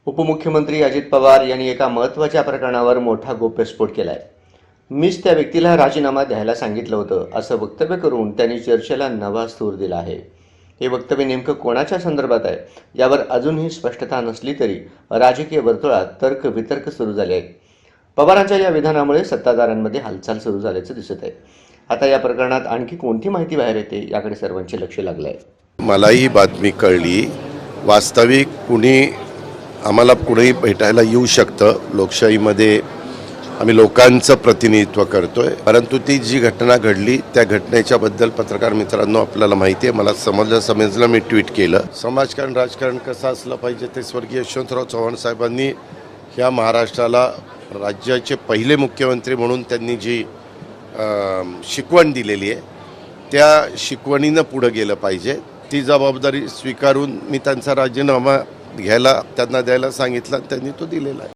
उपमुख्यमंत्री अजित पवार यांनी एका महत्त्वाच्या प्रकरणावर मोठा गौप्यस्फोट केलाय. मीच त्या व्यक्तीला राजीनामा द्यायला सांगितलं होतं असं वक्तव्य करून त्यांनी चर्चेला नवा सूर दिला आहे. हे वक्तव्य नेमकं कोणाच्या संदर्भात आहे यावर अजूनही स्पष्टता नसली तरी राजकीय वर्तुळात तर्कवितर्क सुरू झाले आहेत. पवारांच्या या विधानामुळे सत्ताधाऱ्यांमध्ये हालचाल सुरू झाल्याचं दिसत आहे. आता या प्रकरणात आणखी कोणती माहिती बाहेर येते याकडे सर्वांचे लक्ष लागलं आहे. मलाही ही बातमी कळली. वास्तविक आम्हाला कुणीही भेटायला येऊ शकतं. लोकशाहीमध्ये आम्ही लोकांचं प्रतिनिधित्व करतोय, परंतु ती जी घटना घडली त्या घटनेच्याबद्दल पत्रकार मित्रांनो आपल्याला माहिती आहे. मला समजलं मी ट्विट केलं. समाजकारण राजकारण कसं असलं पाहिजे ते स्वर्गीय यशवंतराव चव्हाण साहेबांनी ह्या महाराष्ट्राला राज्याचे पहिले मुख्यमंत्री म्हणून त्यांनी जी शिकवण दिलेली आहे त्या शिकवणीनं पुढं गेलं पाहिजे. ती जबाबदारी स्वीकारून मी त्यांचा राजीनामा त्यांना द्यायला सांगितलं आणि त्यांनी तो दिलेला आहे.